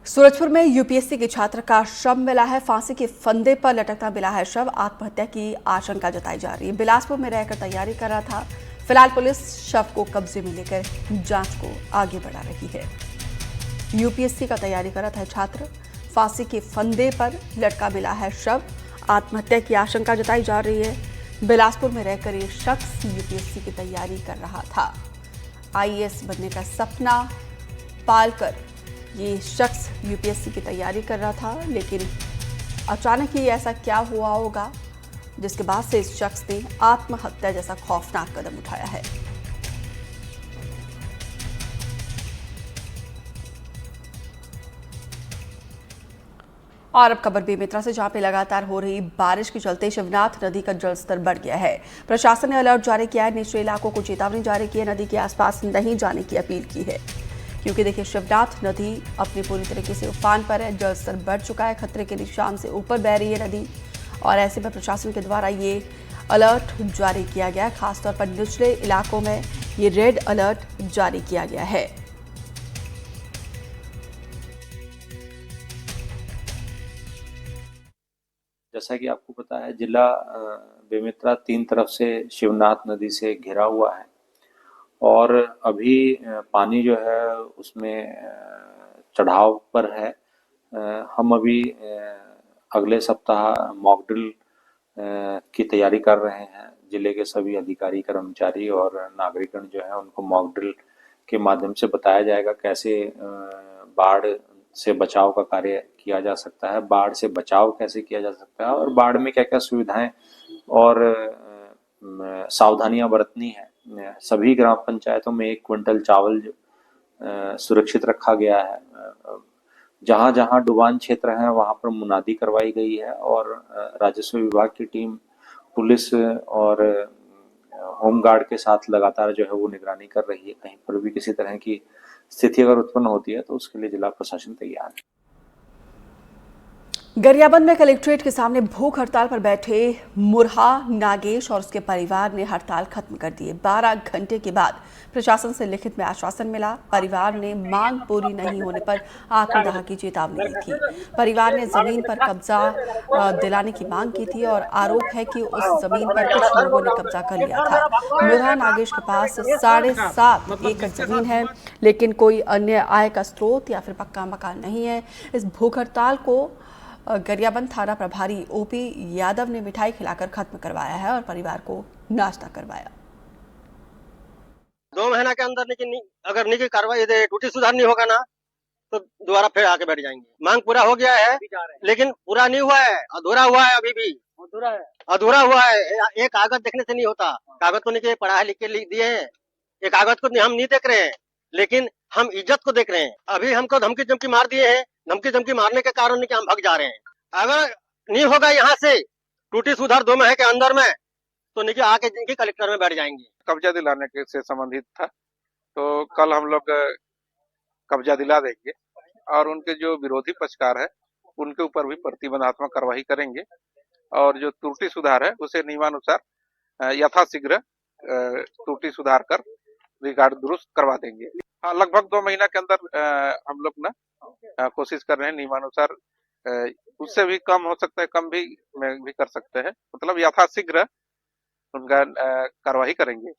सूरजपुर में यूपीएससी के छात्र का शव मिला है। फांसी के फंदे पर लटकता मिला है शव। आत्महत्या की आशंका जताई जा रही है। बिलासपुर में रहकर तैयारी कर रहा था। फिलहाल पुलिस शव को कब्जे में लेकर जांच को आगे बढ़ा रही है। यूपीएससी का तैयारी कर रहा था छात्र। फांसी के फंदे पर लटका मिला है शव। आत्महत्या की आशंका जताई जा रही है। बिलासपुर में रहकर ये शख्स यूपीएससी की तैयारी कर रहा था। आईएएस बनने का सपना पालकर ये शख्स यूपीएससी की तैयारी कर रहा था, लेकिन अचानक ही ऐसा क्या हुआ होगा जिसके बाद से इस शख्स ने आत्महत्या जैसा खौफनाक कदम उठाया है। और अब खबर बेमेतरा से, जहां पे लगातार हो रही बारिश के चलते शिवनाथ नदी का जलस्तर बढ़ गया है। प्रशासन ने अलर्ट जारी किया है। निचले इलाकों को चेतावनी जारी की है। नदी के आसपास नहीं जाने की अपील की है, क्योंकि देखिए शिवनाथ नदी अपनी पूरी तरीके से उफान पर है। जलस्तर बढ़ चुका है। खतरे के निशान से ऊपर बह रही है नदी, और ऐसे में प्रशासन के द्वारा ये अलर्ट जारी किया गया है। खासतौर पर निचले इलाकों में ये रेड अलर्ट जारी किया गया है। जैसा कि आपको पता है, जिला बेमेतरा तीन तरफ से शिवनाथ नदी से घिरा हुआ है और अभी पानी जो है उसमें चढ़ाव पर है। हम अभी अगले सप्ताह मॉक ड्रिल की तैयारी कर रहे हैं। जिले के सभी अधिकारी, कर्मचारी और नागरिकगण जो है उनको मॉक ड्रिल के माध्यम से बताया जाएगा कैसे बाढ़ से बचाव का कार्य किया जा सकता है, बाढ़ से बचाव कैसे किया जा सकता है और बाढ़ में क्या क्या सुविधाएं और सावधानियां बरतनी है। सभी ग्राम पंचायतों में 1 क्विंटल चावल सुरक्षित रखा गया है। जहां जहां डुबान क्षेत्र है वहां पर मुनादी करवाई गई है और राजस्व विभाग की टीम पुलिस और होमगार्ड के साथ लगातार जो है वो निगरानी कर रही है। कहीं पर भी किसी तरह की स्थिति अगर उत्पन्न होती है तो उसके लिए जिला प्रशासन तैयार है। गरियाबंद में कलेक्ट्रेट के सामने भूख हड़ताल पर बैठे मुरहा नागेश और उसके परिवार ने हड़ताल खत्म कर दी। 12 घंटे के बाद प्रशासन से लिखित में आश्वासन मिला। परिवार ने मांग पूरी नहीं होने पर आत्मदाह की चेतावनी दी थी। परिवार ने जमीन पर कब्जा दिलाने की मांग की थी और आरोप है कि उस जमीन पर कुछ लोगों ने कब्जा कर लिया था। मुरहा नागेश के पास 7.5 एकड़ जमीन है, लेकिन कोई अन्य आय का स्रोत या फिर पक्का मकान नहीं है। इस भूख हड़ताल को गरियाबंद थाना प्रभारी ओपी यादव ने मिठाई खिलाकर खत्म करवाया है और परिवार को नाश्ता करवाया। 2 महीना के अंदर अगर नहीं की कार्रवाई टूटी सुधार नहीं होगा ना तो दोबारा फिर आके बैठ जाएंगे। मांग पूरा हो गया है, लेकिन पूरा नहीं हुआ है, अधूरा हुआ है। अभी भी अधूरा हुआ है। एक कागज देखने से नहीं होता। कागज तो नहीं पढ़ा लिख के लिख दिए हैं, ये कागज को हम नहीं देख रहे हैं, लेकिन हम इज्जत को देख रहे हैं। अभी हमको धमकी धमकी मार दिए हैं। धमकी धमकी मारने के कारण कि हम भाग जा रहे हैं। अगर नहीं होगा यहाँ से टूटी सुधार 2 महीने के अंदर में तो नहीं आके जिनकी कलेक्टर में बैठ जाएंगे। कब्जा दिलाने के से संबंधित था, तो कल हम लोग कब्जा दिला देंगे और उनके जो विरोधी पक्षकार है उनके ऊपर भी प्रतिबंधात्मक कार्रवाई करेंगे और जो त्रुटि सुधार है उसे नियमानुसार यथाशीघ्र त्रुटि सुधार कर रिकॉर्ड दुरुस्त करवा देंगे। हाँ, लगभग 2 महीना के अंदर हम लोग ना कोशिश कर रहे हैं नियमानुसार। उससे भी कम हो सकता है, कम भी में भी कर सकते हैं। मतलब यथाशीघ्र उनका कार्रवाई करेंगे।